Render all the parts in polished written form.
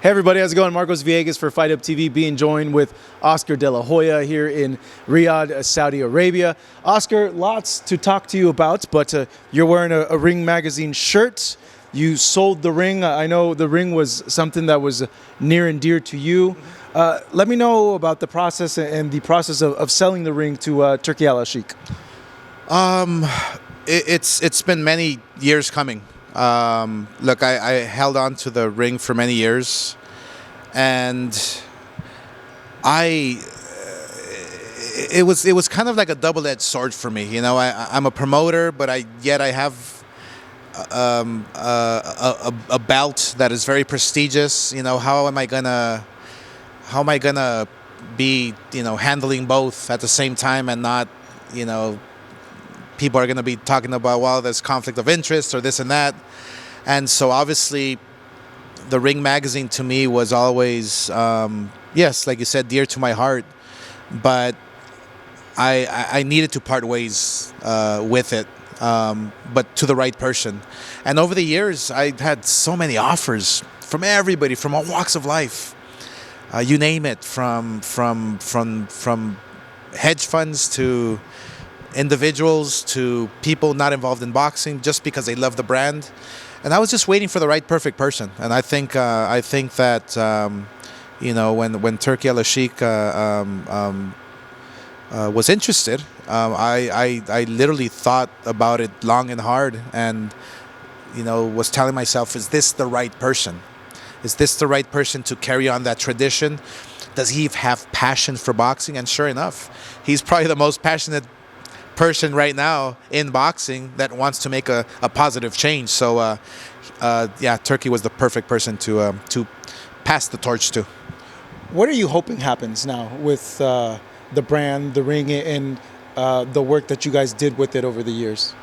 Hey everybody, how's it going? Marcos Villegas for Fight Up TV, being joined with Oscar De La Hoya here in Riyadh, Saudi Arabia. Oscar, lots to talk to you about, but you're wearing a Ring Magazine shirt. You sold the ring. I know the ring was something that was near and dear to you. Let me know about the process and the process of selling the ring to Turki Alalshikh. It's been many years coming. Look, I held on to the ring for many years, and it was kind of like a double-edged sword for me. You know, I'm a promoter, but I have a belt that is very prestigious. You know, how am I gonna be, you know, handling both at the same time and not, you know, people are going to be talking about, well, there's conflict of interest or this and that. And so obviously the Ring Magazine to me was always, yes, like you said, dear to my heart. But I needed to part ways with it, but to the right person. And over the years, I had so many offers from everybody, from all walks of life. You name it, from hedge funds to individuals to people not involved in boxing, just because they love the brand. And I was just waiting for the right perfect person. And I think that you know, when Turki Alalshikh was interested, I literally thought about it long and hard, and you know, was telling myself, is this the right person? Is this the right person to carry on that tradition? Does he have passion for boxing? And sure enough, he's probably the most passionate person right now in boxing that wants to make a positive change. So yeah, Turki was the perfect person to pass the torch to. What are you hoping happens now with the brand, the ring, and the work that you guys did with it over the years?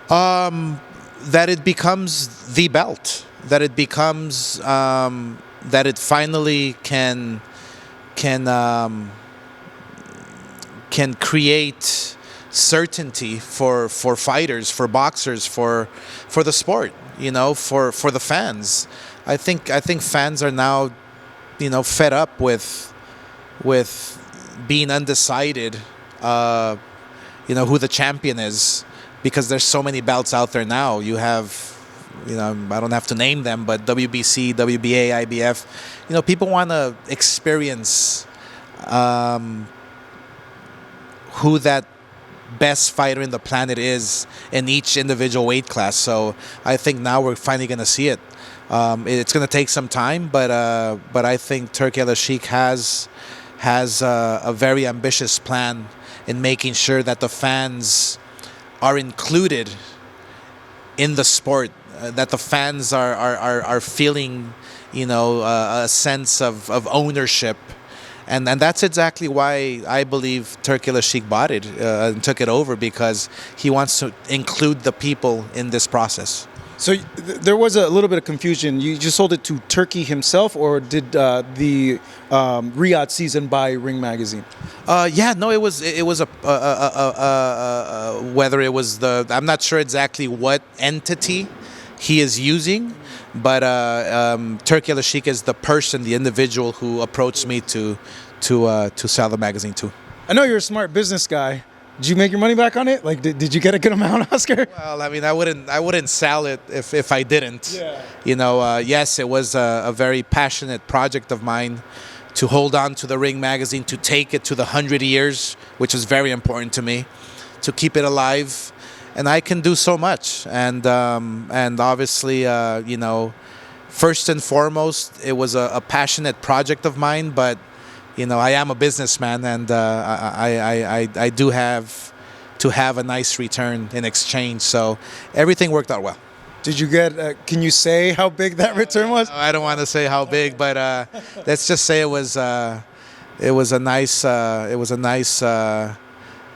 That it becomes the belt. That it becomes that it finally can create certainty for fighters, for boxers, for the sport, you know, for the fans. I think fans are now, you know, fed up with being undecided, you know, who the champion is, because there's so many belts out there now. You have, you know, I don't have to name them, but WBC, WBA, IBF, you know, people want to experience who that best fighter in the planet is in each individual weight class. So I think now we're finally going to see it. It's going to take some time, but I think Turki Alalshikh has a very ambitious plan in making sure that the fans are included in the sport, that the fans are feeling, you know, a sense of ownership. And that's exactly why I believe Turki Alalshikh bought it and took it over, because he wants to include the people in this process. So there was a little bit of confusion. You just sold it to Turki himself, or did the Riyadh season buy Ring Magazine? Yeah, no, it was whether it was I'm not sure exactly what entity he is using, but Turki Alalshikh is the person, the individual who approached me to sell the magazine to. I know you're a smart business guy. Did you make your money back on it? Like, did you get a good amount, Oscar? Well, I mean, I wouldn't sell it if I didn't. Yeah. You know, yes, it was a very passionate project of mine to hold on to the Ring Magazine, to take it to the 100 years, which is very important to me, to keep it alive. And I can do so much. And obviously, you know, first and foremost, it was a passionate project of mine, but you know, I am a businessman, and I do have to have a nice return in exchange. So everything worked out well. Did you get? Can you say how big that return was? I don't want to say how big, but let's just say it was a nice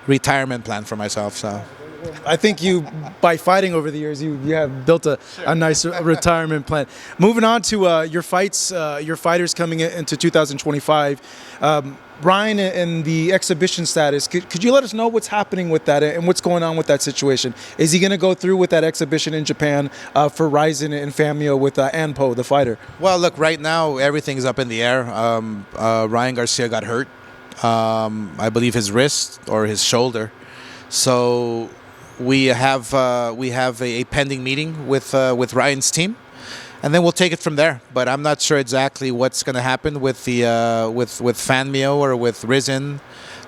retirement plan for myself. So. I think you, by fighting over the years, you have built a nice retirement plan. Moving on to your fights, your fighters coming into 2025. Ryan and the exhibition status, could you let us know what's happening with that and what's going on with that situation? Is he going to go through with that exhibition in Japan for Ryzen and Famio with Anpo, the fighter? Well, look, right now everything's up in the air. Ryan Garcia got hurt. I believe his wrist or his shoulder. So we have a pending meeting with Ryan's team, and then we'll take it from there. But I'm not sure exactly what's going to happen with the with Fanmio or with Rizin.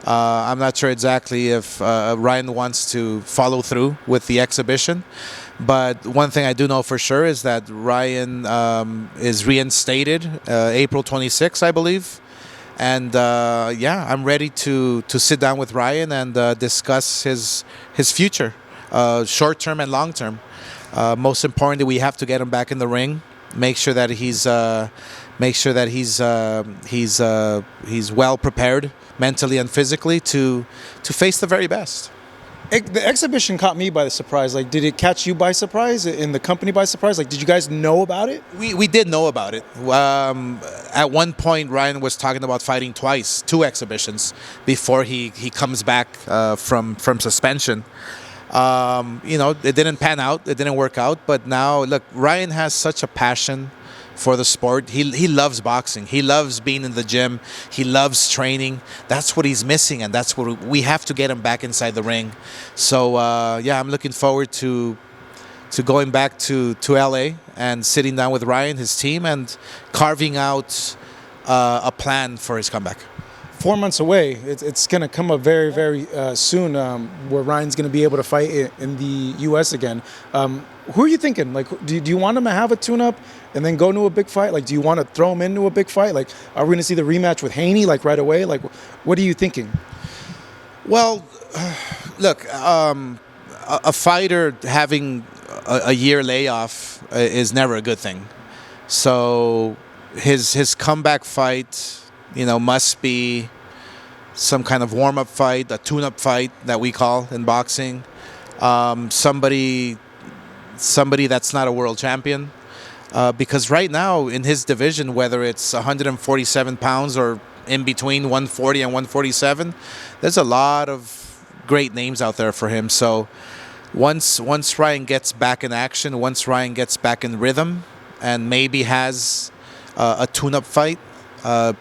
I'm not sure exactly if Ryan wants to follow through with the exhibition. But one thing I do know for sure is that Ryan is reinstated April 26th, I believe. And yeah, I'm ready to sit down with Ryan and discuss his future, short term and long term. Most importantly, we have to get him back in the ring. Make sure that he's well prepared mentally and physically to face the very best. The exhibition caught me by surprise. Like, did it catch you by surprise? In the company by surprise? Like, did you guys know about it? We did know about it. At one point, Ryan was talking about fighting twice, 2 exhibitions, before he comes back from suspension. You know, it didn't pan out. It didn't work out. But now, look, Ryan has such a passion for the sport. He loves boxing. He loves being in the gym. He loves training. That's what he's missing, and that's what we have to get him back inside the ring. So yeah, I'm looking forward to going back to LA and sitting down with Ryan, his team, and carving out a plan for his comeback. 4 months away. It's going to come up very, very soon where Ryan's going to be able to fight in the U.S. again. Who are you thinking? Like, do you want him to have a tune-up and then go into a big fight? Like, do you want to throw him into a big fight? Like, are we going to see the rematch with Haney, like, right away? Like, what are you thinking? Well, look, a fighter having a year layoff is never a good thing. So his comeback fight, you know, must be some kind of warm-up fight, a tune-up fight that we call in boxing. Somebody that's not a world champion. Because right now in his division, whether it's 147 pounds or in between 140 and 147, there's a lot of great names out there for him. So once Ryan gets back in action, once Ryan gets back in rhythm, and maybe has a tune-up fight,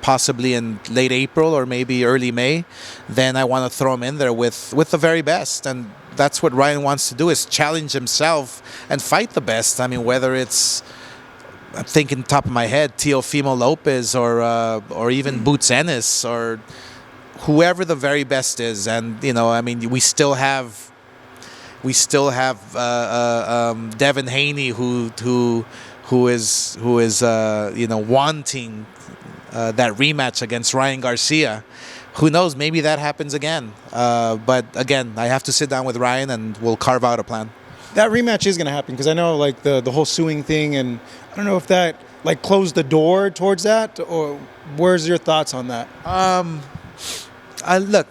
possibly in late April or maybe early May, then I want to throw him in there with the very best. And that's what Ryan wants to do, is challenge himself and fight the best. I mean, whether it's, I'm thinking top of my head, Teofimo Lopez or even Boots Ennis or whoever the very best is. And, you know, I mean, we still have Devin Haney who is you know, wanting that rematch against Ryan Garcia. Who knows? Maybe that happens again. But again, I have to sit down with Ryan and we'll carve out a plan. That rematch is going to happen because I know, like, the whole suing thing, and I don't know if that, like, closed the door towards that, or where's your thoughts on that? Look,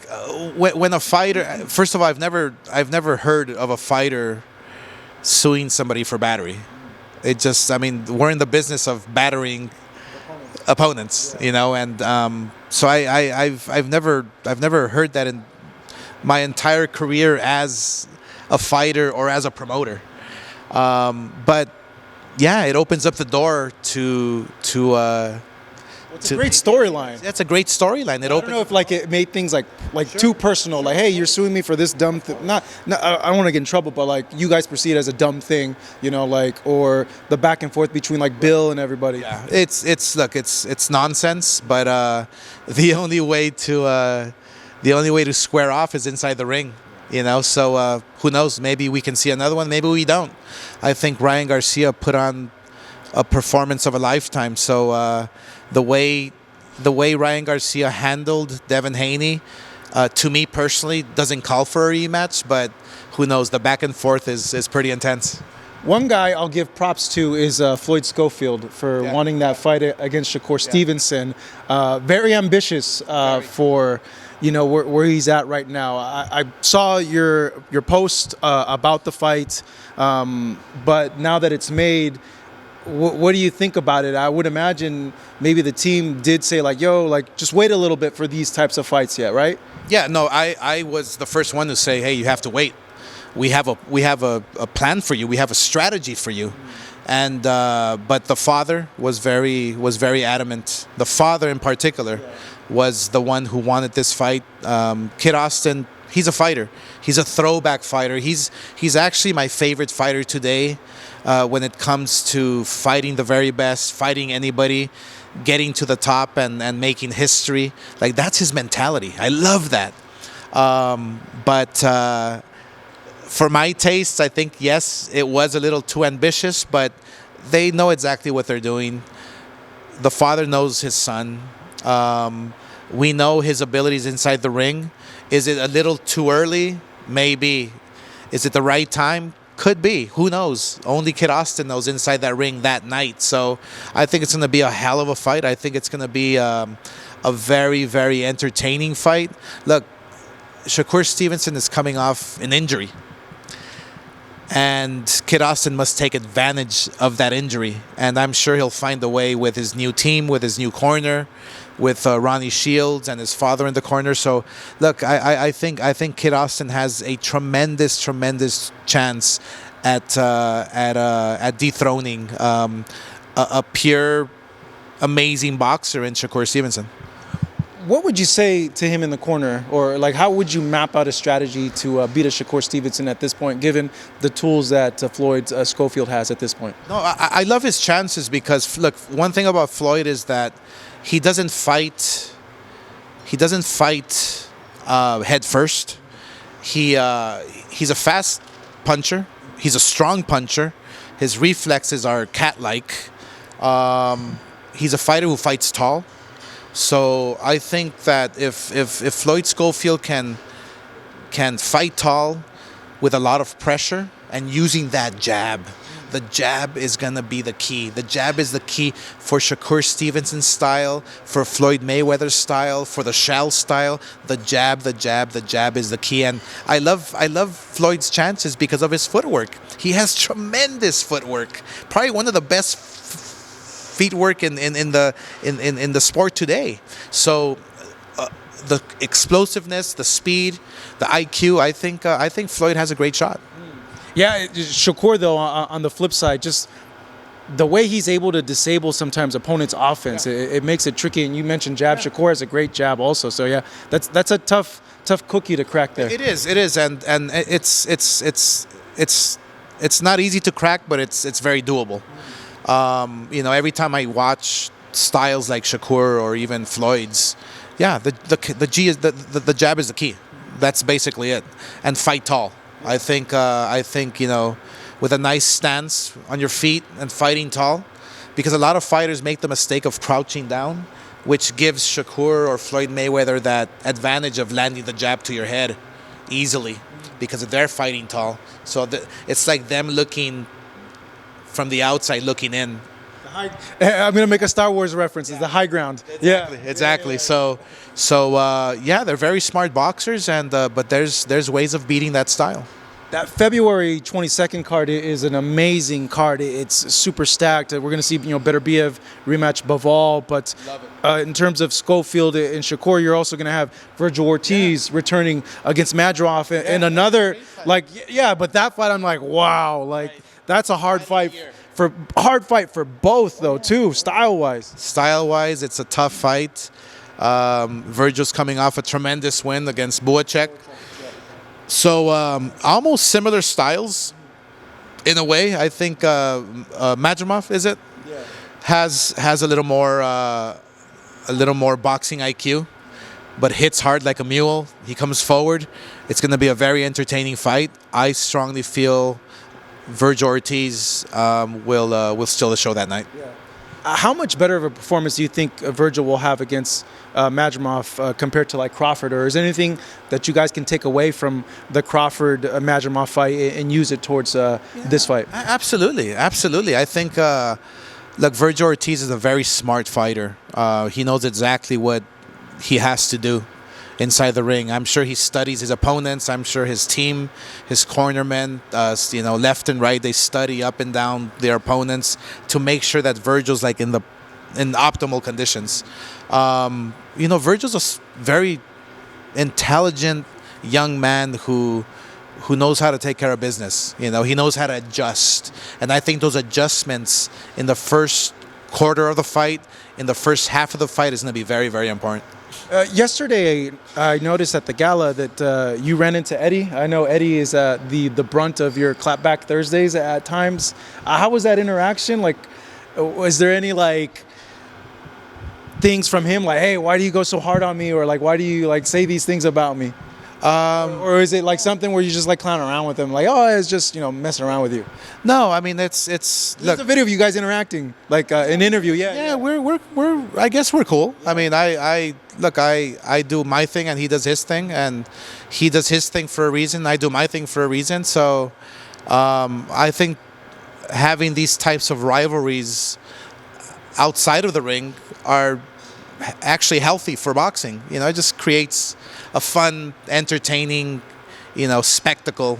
when a fighter, first of all, I've never heard of a fighter suing somebody for battery. It just, I mean, we're in the business of battering opponents, you know, and so I've never heard that in my entire career as a fighter or as a promoter. But yeah, it opens up the door to It's a great storyline. That's a great storyline. I don't know if, like, it made things like sure, too personal. Like, hey, you're suing me for this dumb thing. Not I don't want to get in trouble, but, like, you guys perceive it as a dumb thing, you know, like, or the back and forth between, like, Bill and everybody. Yeah, it's nonsense. But the only way to square off is inside the ring. You know, so who knows? Maybe we can see another one. Maybe we don't. I think Ryan Garcia put on a performance of a lifetime. So the way Ryan Garcia handled Devin Haney, to me personally, doesn't call for a rematch. But who knows? The back and forth is pretty intense. One guy I'll give props to is Floyd Schofield for wanting that fight against Shakur Stevenson. Very ambitious for, you know, where he's at right now. I saw your post about the fight, but now that it's made, what do you think about it? I would imagine maybe the team did say like, yo, like just wait a little bit for these types of fights yet, right? Yeah, no, I was the first one to say, hey, you have to wait. We have a plan for you. We have a strategy for you. And but the father was very adamant. The father in particular was the one who wanted this fight. Kid Austin, he's a fighter. He's a throwback fighter. He's actually my favorite fighter today when it comes to fighting the very best, fighting anybody, getting to the top and making history. Like, that's his mentality. I love that. But for my tastes, I think, yes, it was a little too ambitious, but they know exactly what they're doing. The father knows his son. We know his abilities inside the ring. Is it a little too early? Maybe. Is it the right time? Could be. Who knows? Only Kid Austin knows inside that ring that night. So I think it's going to be a hell of a fight. I think it's going to be a very, very entertaining fight. Look, Shakur Stevenson is coming off an injury. And Kid Austin must take advantage of that injury. And I'm sure he'll find a way with his new team, with his new corner, with Ronnie Shields and his father in the corner. So, look, I think Kid Austin has a tremendous chance at dethroning a pure, amazing boxer in Shakur Stevenson. What would you say to him in the corner, or like how would you map out a strategy to beat a Shakur Stevenson at this point, given the tools that Floyd Schofield has at this point? No, I love his chances because, look, one thing about Floyd is that he doesn't fight. He doesn't fight head first. He's a fast puncher. He's a strong puncher. His reflexes are cat-like. He's a fighter who fights tall. So I think that if Floyd Schofield can fight tall with a lot of pressure and using that jab, the jab is going to be the key. The jab is the key for Shakur Stevenson's style, for Floyd Mayweather's style, for the Shell style. The jab is the key. And I love Floyd's chances because of his footwork. He has tremendous footwork. Probably one of the best feet work in the sport today. So the explosiveness, the speed, the IQ, I think Floyd has a great shot. Yeah, Shakur though on the flip side, just the way he's able to disable sometimes opponents' offense, it makes it tricky. And you mentioned jab. Shakur has a great jab also. So yeah, that's a tough cookie to crack there. It is, and it's not easy to crack, but it's very doable. Every time I watch styles like Shakur or even Floyd's, the jab is the key. That's basically it. And fight tall. I think with a nice stance on your feet and fighting tall, because a lot of fighters make the mistake of crouching down, which gives Shakur or Floyd Mayweather that advantage of landing the jab to your head easily because they're fighting tall. So it's like them looking from the outside looking in. I'm going to make a Star Wars reference. It's the high ground. Exactly. So they're very smart boxers, but there's ways of beating that style. That February 22nd card is an amazing card. It's super stacked. We're going to see, Beterbiev rematch Bivol, but in terms of Scofield and Shakur, you're also going to have Vergil Ortiz returning against Madrimov and another, but that fight, I'm like, wow, that's a hard fight for both though too, style-wise. Style-wise, it's a tough fight. Vergil's coming off a tremendous win against Buacek. So almost similar styles in a way. I think Madrimov, is it? Yeah. Has a little more boxing IQ, but hits hard like a mule. He comes forward. It's going to be a very entertaining fight. I strongly feel Vergil Ortiz will steal the show that night. Yeah. How much better of a performance do you think Vergil will have against Madrimov compared to Crawford? Or is there anything that you guys can take away from the Crawford-Madrimov fight and use it towards this fight? Absolutely. I think, Vergil Ortiz is a very smart fighter. He knows exactly what he has to do inside the ring. I'm sure he studies his opponents. I'm sure his team, his cornermen, left and right, they study up and down their opponents to make sure that Vergil's like in optimal conditions. Vergil's a very intelligent young man who knows how to take care of business. He knows how to adjust. And I think those adjustments in the first quarter of the fight, in the first half of the fight, is going to be very, very important. Yesterday, I noticed at the gala that you ran into Eddie. I know Eddie is the brunt of your clapback Thursdays at times. How was that interaction? Like, was there any things from him like, hey, why do you go so hard on me? Or like, why do you say these things about me? Or is it something where you just clown around with him? Like, oh, it's just, messing around with you. No, I mean, it's look, a video of you guys interacting, an interview. Yeah. We're I guess we're cool. I mean, I do my thing and he does his thing, and he does his thing for a reason. I do my thing for a reason. So, I think having these types of rivalries outside of the ring are actually healthy for boxing. It just creates a fun, entertaining, spectacle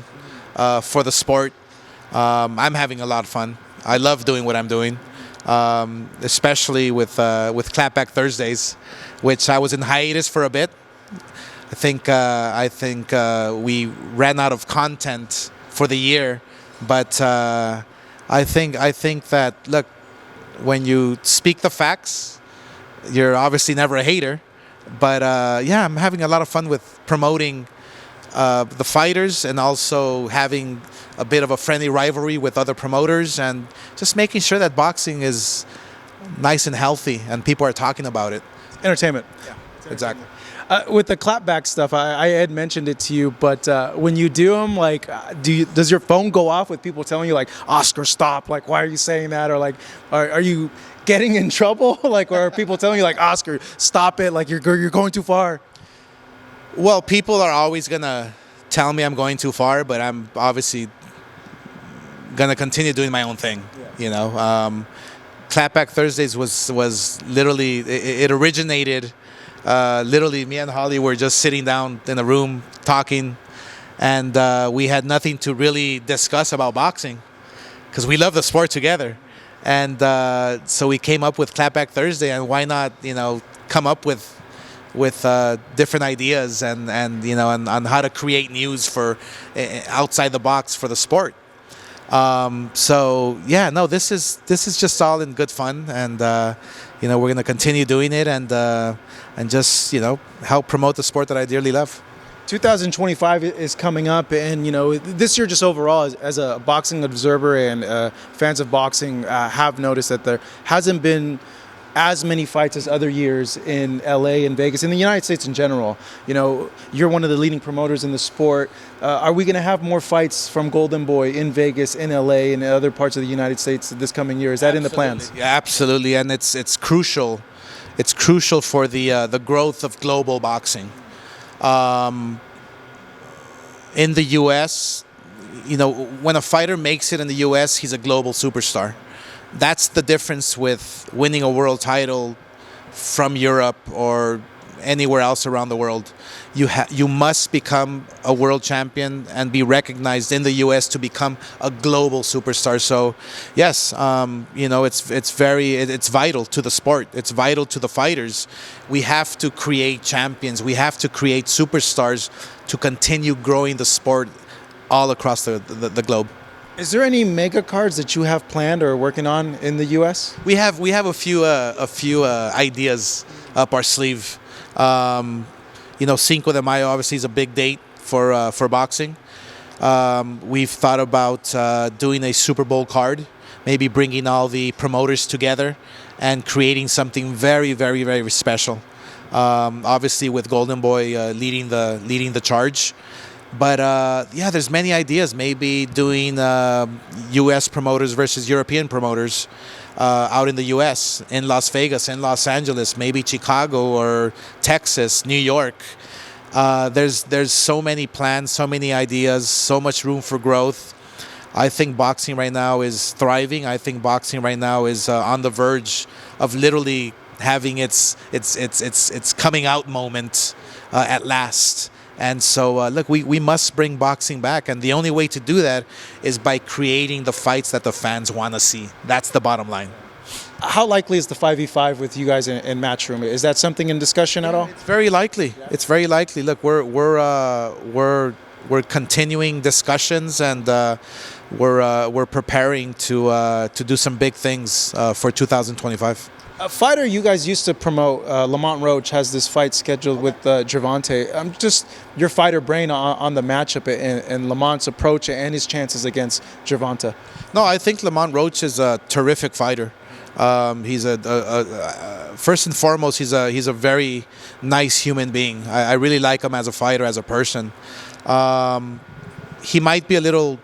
for the sport. I'm having a lot of fun. I love doing what I'm doing, especially with Clapback Thursdays, which I was in hiatus for a bit. I think we ran out of content for the year, but I think that, look, when you speak the facts, you're obviously never a hater. But I'm having a lot of fun with promoting the fighters, and also having a bit of a friendly rivalry with other promoters, and just making sure that boxing is nice and healthy and people are talking about it. Entertainment. Yeah, exactly. With the clapback stuff, I had mentioned it to you, but when you do them, does your phone go off with people telling you Oscar, stop? Why are you saying that? Or are you getting in trouble? Or are people telling you Oscar, stop it? You're going too far? Well, people are always gonna tell me I'm going too far, but I'm obviously gonna continue doing my own thing. Yeah. Clapback Thursdays was literally, it originated. Literally, me and Holly were just sitting down in a room talking, and we had nothing to really discuss about boxing because we love the sport together. And so we came up with Clapback Thursday, and why not, come up with different ideas and on how to create news for outside the box for the sport. This is just all in good fun, and we're gonna continue doing it, and just help promote the sport that I dearly love. 2025 is coming up, and this year, just overall, as a boxing observer and fans of boxing have noticed that there hasn't been as many fights as other years in LA and Vegas, in the United States in general. You're one of the leading promoters in the sport. Are we going to have more fights from Golden Boy in Vegas, in LA, and other parts of the United States this coming year? Is that in the plans? Yeah, absolutely, and it's crucial. It's crucial for the growth of global boxing. In the U.S., when a fighter makes it in the U.S., he's a global superstar. That's the difference with winning a world title from Europe or anywhere else around the world. You must become a world champion and be recognized in the U.S. to become a global superstar. So, yes, it's vital to the sport. It's vital to the fighters. We have to create champions. We have to create superstars to continue growing the sport all across the globe. Is there any mega cards that you have planned or working on in the U.S.? We have a few ideas up our sleeve. Cinco de Mayo obviously is a big date for boxing. We've thought about doing a Super Bowl card, maybe bringing all the promoters together and creating something very, very, very special. Obviously, with Golden Boy leading the charge. But there's many ideas. Maybe doing U.S. promoters versus European promoters out in the U.S., in Las Vegas, in Los Angeles, maybe Chicago or Texas, New York. There's so many plans, so many ideas, so much room for growth. I think boxing right now is thriving. I think boxing right now is on the verge of literally having its coming out moment. at last. And so, look, we must bring boxing back. And the only way to do that is by creating the fights that the fans want to see. That's the bottom line. How likely is the 5v5 with you guys in Matchroom? Is that something in discussion at all? It's very likely. It's very likely. Look, we're continuing discussions, and we're preparing to do some big things for 2025. A fighter you guys used to promote, Lamont Roach, has this fight scheduled with Gervonta. I'm just your fighter brain on the matchup and Lamont's approach and his chances against Gervonta. No, I think Lamont Roach is a terrific fighter. He's first and foremost, he's a very nice human being. I really like him as a fighter, as a person. He might be a little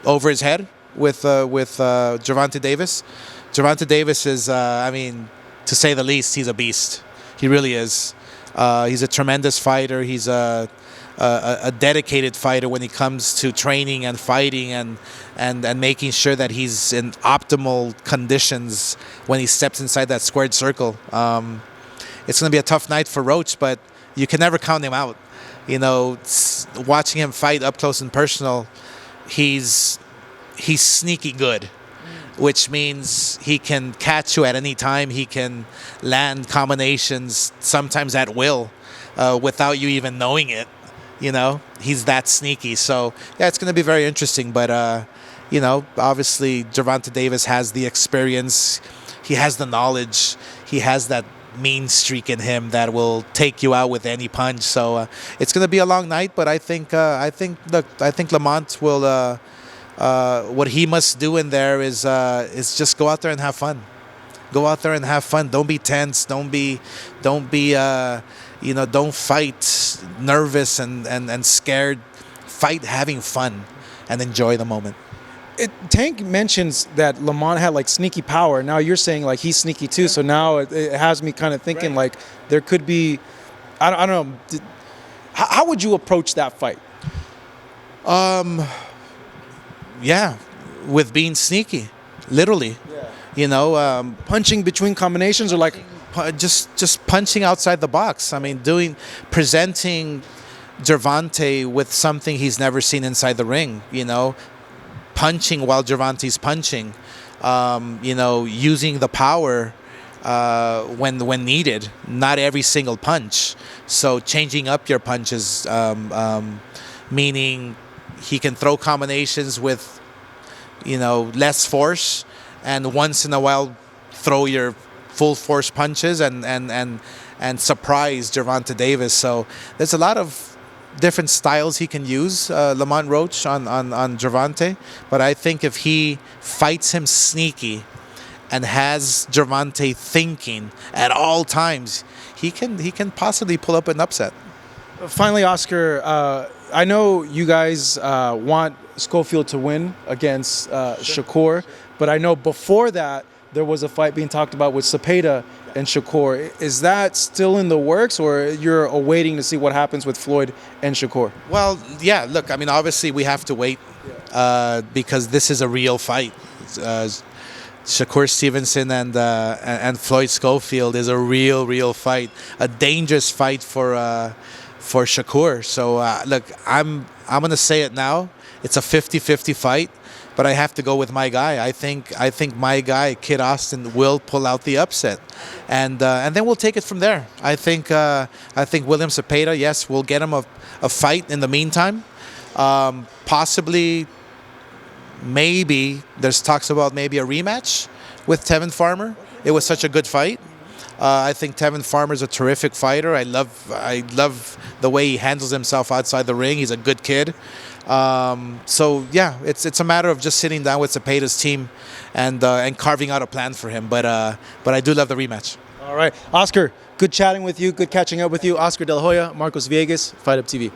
over his head with Gervonta Davis. Gervonta Davis is, I mean, to say the least, he's a beast. He really is. He's a tremendous fighter. He's a dedicated fighter when it comes to training and fighting and making sure that he's in optimal conditions when he steps inside that squared circle. It's going to be a tough night for Roach, but you can never count him out. You know, watching him fight up close and personal, he's sneaky good, which means he can catch you at any time. He can land combinations sometimes at will without you even knowing it. You know, he's that sneaky. So, yeah, it's going to be very interesting. But, you know, obviously Gervonta Davis has the experience. He has the knowledge. He has that mean streak in him that will take you out with any punch. So it's going to be a long night. But I think Lamont will. What he must do in there is just go out there and have fun. Go out there and have fun. Don't be tense. Don't fight nervous and scared. Fight having fun and enjoy the moment. Tank mentions that Lamont had like sneaky power. Now you're saying like he's sneaky too. So now it has me kind of thinking like there could be, I don't know. How would you approach that fight? Yeah, with being sneaky, literally. Yeah. You know, Punching between combinations or like just punching outside the box. I mean, presenting Gervonta with something he's never seen inside the ring. You know, punching while Gervonta's punching. You know, using the power when needed. Not every single punch. So changing up your punches, meaning he can throw combinations with, you know, less force, and once in a while throw your full force punches and surprise Gervonta Davis. So there's a lot of different styles he can use, Lamont Roach on Gervonta. But I think if he fights him sneaky and has Gervonta thinking at all times, he can possibly pull up an upset. Finally, Oscar, I know you guys want Scofield to win against Shakur, but I know before that there was a fight being talked about with Cepeda and Shakur. Is that still in the works, or you're awaiting to see what happens with Floyd and Shakur? Well, yeah, look, I mean, obviously we have to wait because this is a real fight. Shakur Stevenson and Floyd Schofield is a real fight, a dangerous fight for Shakur. So look, I'm going to say it now. It's a 50-50 fight, but I have to go with my guy. I think my guy, Kid Austin, will pull out the upset, and then we'll take it from there. I think William Cepeda, yes, we'll get him a fight in the meantime. Possibly, maybe there's talks about maybe a rematch with Tevin Farmer. It was such a good fight. I think Tevin Farmer's a terrific fighter. I love the way he handles himself outside the ring. He's a good kid. So yeah, it's a matter of just sitting down with Cepeda's team and carving out a plan for him. But I do love the rematch. All right, Oscar, good chatting with you. Good catching up with you. Oscar De La Hoya, Marcos Villegas, Fight Up TV.